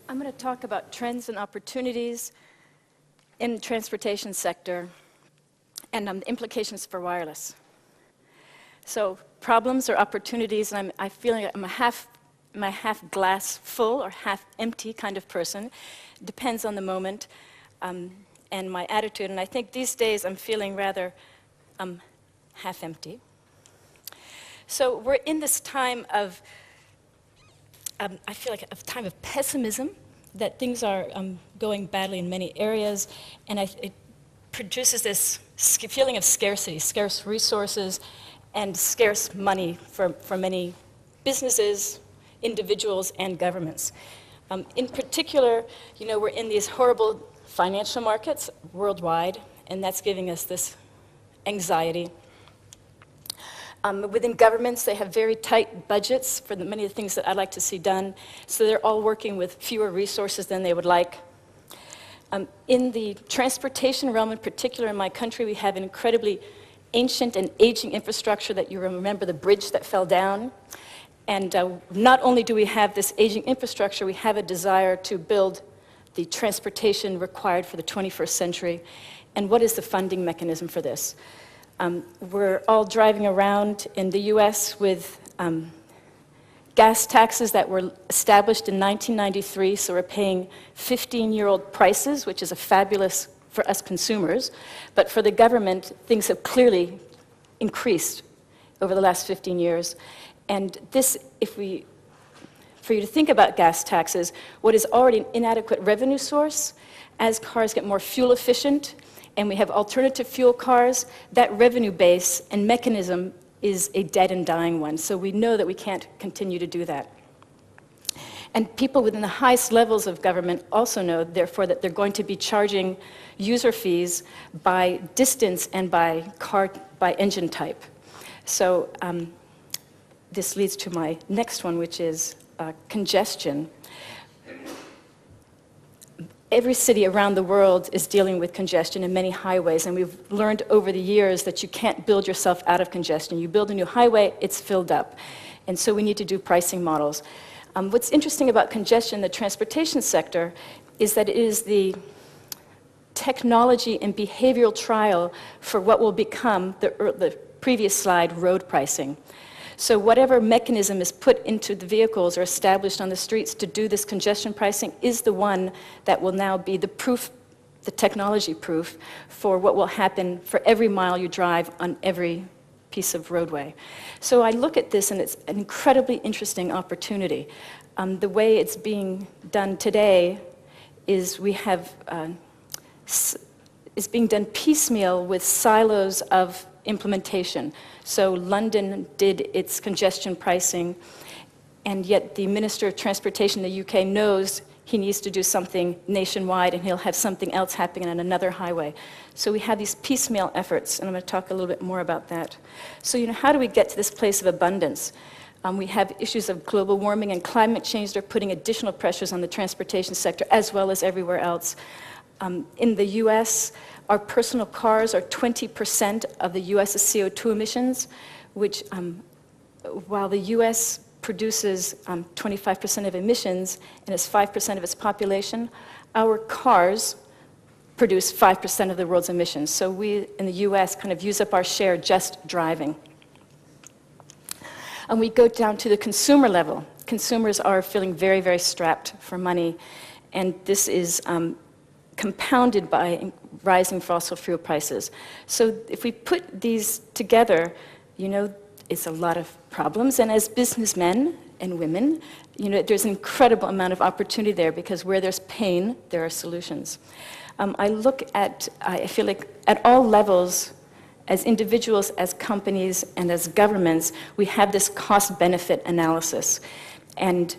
I'm going to talk about trends and opportunities in the transportation sector and implications for wireless. So problems or opportunities, and I feel like I'm a half glass full or half empty kind of person. Depends on the moment and my attitude. And I think these days I'm feeling rather half empty. So we're in this time of I feel like a time of pessimism, that things are going badly in many areas, and it produces this feeling of scarcity, scarce resources, and scarce money for many businesses, individuals, and governments. In particular, we're in these horrible financial markets worldwide, and that's giving us this anxiety. Within governments, they have very tight budgets for many of the things that I'd like to see done, so they're all working with fewer resources than they would like. In the transportation realm in particular in my country, we have an incredibly ancient and aging infrastructure that you remember the bridge that fell down. And not only do we have this aging infrastructure, we have a desire to build the transportation required for the 21st century. And what is the funding mechanism for this? We're all driving around in the US with gas taxes that were established in 1993, so we're paying 15-year-old prices, which is a fabulous for us consumers. But for the government, things have clearly increased over the last 15 years. And this, for you to think about gas taxes, what is already an inadequate revenue source, as cars get more fuel efficient, and we have alternative fuel cars, that revenue base and mechanism is a dead and dying one. So we know that we can't continue to do that. And people within the highest levels of government also know, therefore, that they're going to be charging user fees by distance and by engine type. So this leads to my next one, which is congestion. Every city around the world is dealing with congestion in many highways, and we've learned over the years that you can't build yourself out of congestion. You build a new highway, it's filled up. And so we need to do pricing models. What's interesting about congestion in the transportation sector is that it is the technology and behavioral trial for what will become the previous slide, road pricing. So whatever mechanism is put into the vehicles or established on the streets to do this congestion pricing is the one that will now be the proof, the technology proof, for what will happen for every mile you drive on every piece of roadway. So I look at this and it's an incredibly interesting opportunity. The way it's being done today is is being done piecemeal with silos of implementation. So London did its congestion pricing, and yet the Minister of Transportation in the UK knows he needs to do something nationwide, and he'll have something else happening on another highway. So we have these piecemeal efforts, and I'm going to talk a little bit more about that. So how do we get to this place of abundance? We have issues of global warming and climate change that are putting additional pressures on the transportation sector, as well as everywhere else. In the US, our personal cars are 20% of the US's CO2 emissions, which, while the US produces 25% of emissions and is 5% of its population, our cars produce 5% of the world's emissions. So we, in the US, kind of use up our share just driving. And we go down to the consumer level. Consumers are feeling very, very strapped for money, and this is compounded by rising fossil fuel prices. So if we put these together, it's a lot of problems. And as businessmen and women, there's an incredible amount of opportunity there, because where there's pain, there are solutions. I feel like at all levels, as individuals, as companies, and as governments, we have this cost-benefit analysis. And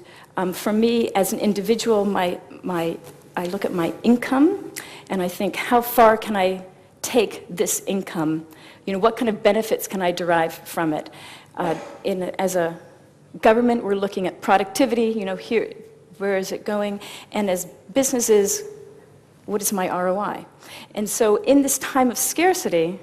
for me, as an individual, I look at my income, and I think, how far can I take this income? What kind of benefits can I derive from it? As a government, we're looking at productivity, here, where is it going? And as businesses, what is my ROI? And so in this time of scarcity,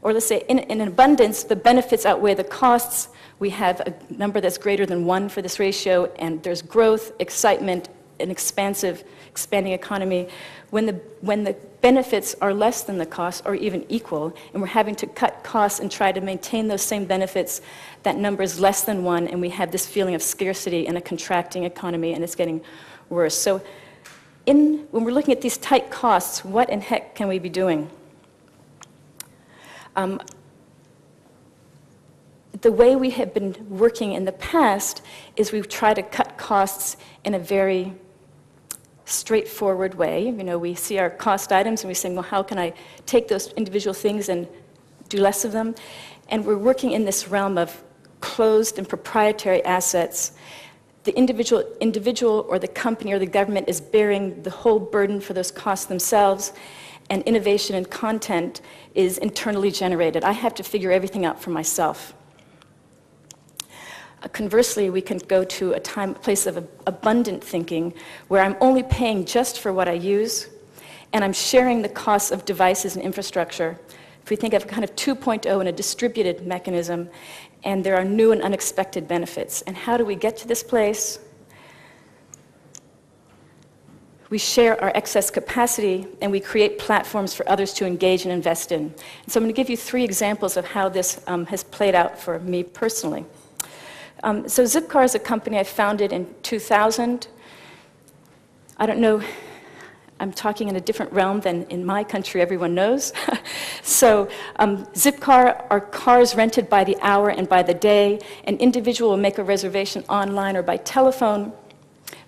or let's say in abundance, the benefits outweigh the costs. We have a number that's greater than 1 for this ratio, and there's growth, excitement, an expanding economy, when the benefits are less than the costs or even equal, and we're having to cut costs and try to maintain those same benefits, that number is less than 1, and we have this feeling of scarcity in a contracting economy, and it's getting worse. So when we're looking at these tight costs, what in heck can we be doing? The way we have been working in the past is we've tried to cut costs in a very straightforward way. You know, we see our cost items and we say, well, how can I take those individual things and do less of them? And we're working in this realm of closed and proprietary assets. The individual or the company or the government is bearing the whole burden for those costs themselves, and innovation and content is internally generated. I have to figure everything out for myself. Conversely, we can go to a place of abundant thinking where I'm only paying just for what I use, and I'm sharing the costs of devices and infrastructure. If we think of kind of 2.0 in a distributed mechanism, and there are new and unexpected benefits. And how do we get to this place? We share our excess capacity, and we create platforms for others to engage and invest in. And so I'm going to give you 3 examples of how this has played out for me personally. So Zipcar is a company I founded in 2000. I don't know, I'm talking in a different realm than in my country everyone knows. So Zipcar are cars rented by the hour and by the day. An individual will make a reservation online or by telephone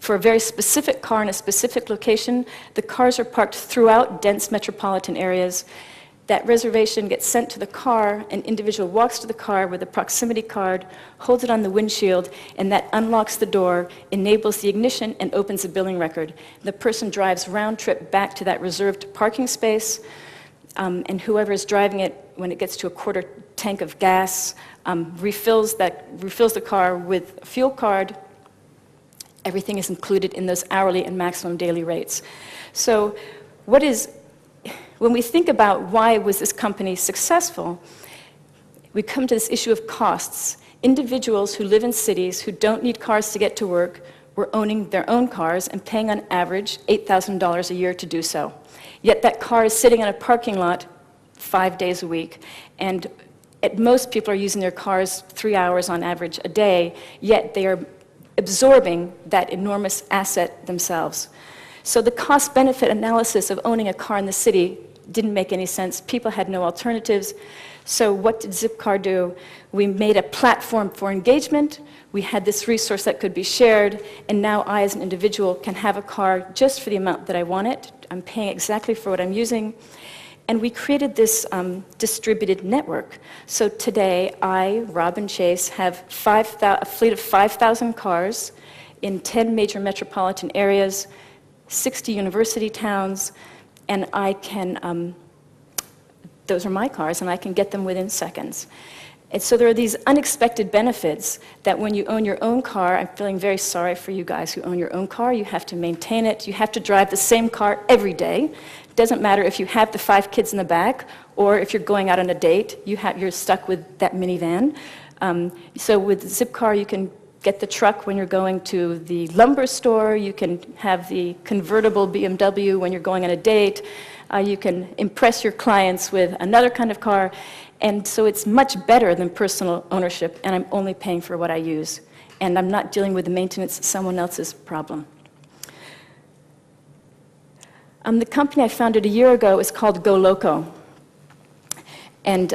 for a very specific car in a specific location. The cars are parked throughout dense metropolitan areas. That reservation gets sent to the car. An individual walks to the car with a proximity card, holds it on the windshield, and that unlocks the door, enables the ignition, and opens the billing record. The person drives round trip back to that reserved parking space, and whoever is driving it, when it gets to a quarter tank of gas, refills the car with a fuel card. Everything is included in those hourly and maximum daily rates. So when we think about why was this company successful, we come to this issue of costs. Individuals who live in cities who don't need cars to get to work were owning their own cars and paying on average $8,000 a year to do so. Yet that car is sitting in a parking lot 5 days a week, and at most people are using their cars 3 hours on average a day, yet they are absorbing that enormous asset themselves. So the cost-benefit analysis of owning a car in the city didn't make any sense. People had no alternatives. So what did Zipcar do? We made a platform for engagement. We had this resource that could be shared, and now I, as an individual, can have a car just for the amount that I want it. I'm paying exactly for what I'm using. And we created this distributed network. So today, I, Robin Chase, have a fleet of 5,000 cars in 10 major metropolitan areas, 60 university towns, and I can, those are my cars, and I can get them within seconds. And so there are these unexpected benefits that when you own your own car, I'm feeling very sorry for you guys who own your own car. You have to maintain it. You have to drive the same car every day. It doesn't matter if you have the 5 kids in the back or if you're going out on a date, you're stuck with that minivan. So with Zipcar, you can get the truck when you're going to the lumber store. You can have the convertible BMW when you're going on a date. You can impress your clients with another kind of car. And so it's much better than personal ownership, and I'm only paying for what I use. And I'm not dealing with the maintenance, someone else's problem. The company I founded a year ago is called Go Loco. And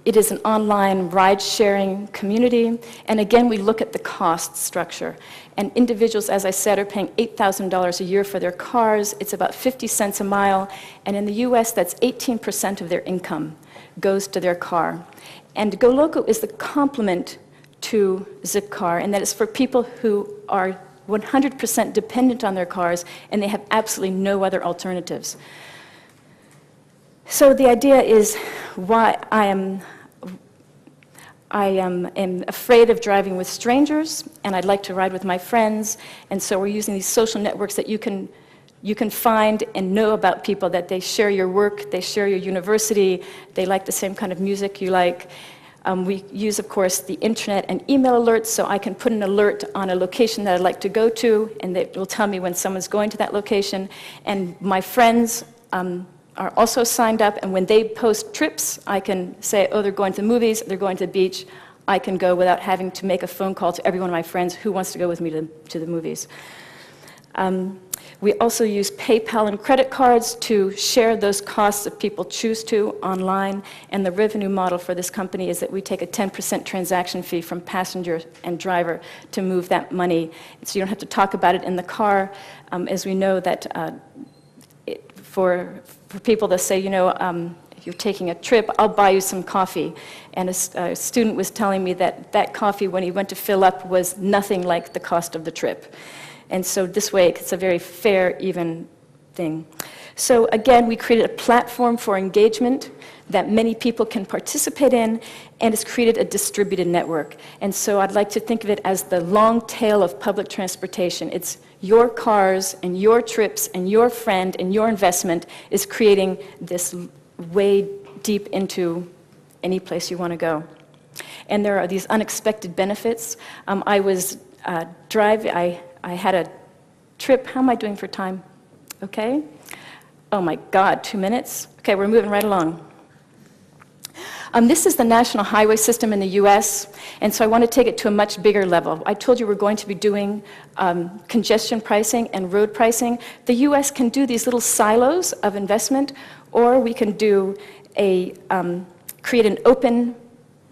it is an online ride-sharing community. And again, we look at the cost structure. And individuals, as I said, are paying $8,000 a year for their cars. It's about 50 cents a mile. And in the US, that's 18% of their income goes to their car. And Go Loco is the complement to Zipcar, and that is for people who are 100% dependent on their cars, and they have absolutely no other alternatives. So the idea is why I am afraid of driving with strangers, and I'd like to ride with my friends, and so we're using these social networks that you can find and know about people, that they share your work, they share your university, they like the same kind of music you like. We use, of course, the internet and email alerts, so I can put an alert on a location that I'd like to go to, and it will tell me when someone's going to that location. And my friends are also signed up, and when they post trips, I can say, oh, they're going to the movies, they're going to the beach. I can go without having to make a phone call to every one of my friends who wants to go with me to the movies. We also use PayPal and credit cards to share those costs if people choose to online, and the revenue model for this company is that we take a 10% transaction fee from passenger and driver to move that money, so you don't have to talk about it in the car. As we know that for people that say, if you're taking a trip, I'll buy you some coffee. And a student was telling me that that coffee, when he went to fill up, was nothing like the cost of the trip. And so this way, it's a very fair, even thing. So again, we created a platform for engagement that many people can participate in, and it's created a distributed network. And so I'd like to think of it as the long tail of public transportation. It's your cars and your trips and your friend and your investment is creating this way deep into any place you want to go. And there are these unexpected benefits. I was driving, I had a trip. How am I doing for time? Okay. Oh my God, 2 minutes? Okay, we're moving right along. This is the national highway system in the US, and so I want to take it to a much bigger level. I told you we're going to be doing congestion pricing and road pricing. The US can do these little silos of investment, or we can do create an open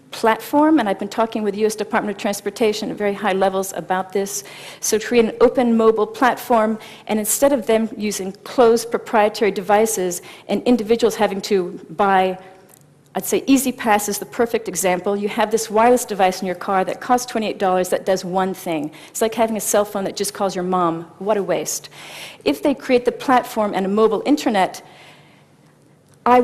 platform, and I've been talking with the U.S. Department of Transportation at very high levels about this. So to create an open mobile platform, and instead of them using closed proprietary devices and individuals having to buy, I'd say Easy Pass is the perfect example. You have this wireless device in your car that costs $28 that does one thing. It's like having a cell phone that just calls your mom. What a waste. If they create the platform and a mobile internet, I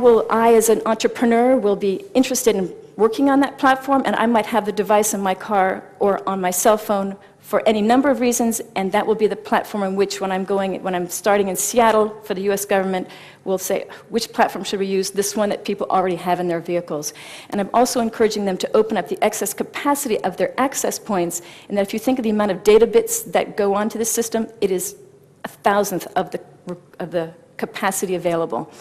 as an entrepreneur will be interested in working on that platform, and I might have the device in my car or on my cell phone for any number of reasons, and that will be the platform in which when I'm starting in Seattle for the US government, we'll say, which platform should we use? This one that people already have in their vehicles. And I'm also encouraging them to open up the excess capacity of their access points, and that if you think of the amount of data bits that go onto the system, it is 1,000th of the capacity available.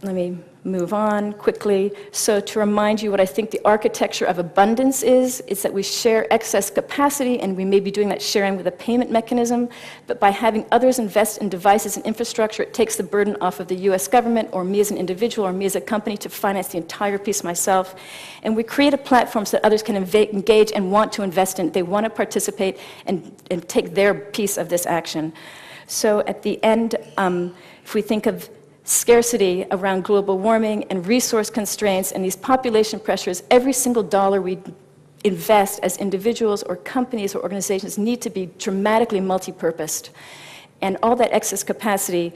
Let me move on quickly. So to remind you what I think the architecture of abundance is that we share excess capacity, and we may be doing that sharing with a payment mechanism, but by having others invest in devices and infrastructure, it takes the burden off of the US government or me as an individual or me as a company to finance the entire piece myself. And we create a platform so that others can engage and want to invest in it. They want to participate and take their piece of this action. So at the end, if we think of scarcity around global warming and resource constraints and these population pressures, every single dollar we invest as individuals or companies or organizations need to be dramatically multi-purposed. And all that excess capacity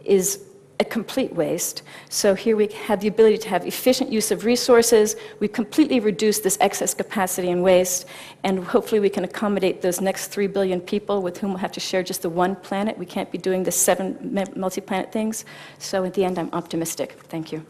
is a complete waste. So here we have the ability to have efficient use of resources. We've completely reduced this excess capacity and waste, and hopefully we can accommodate those next 3 billion people with whom we'll have to share just the one planet. We can't be doing the 7 multi-planet things. So at the end, I'm optimistic. Thank you.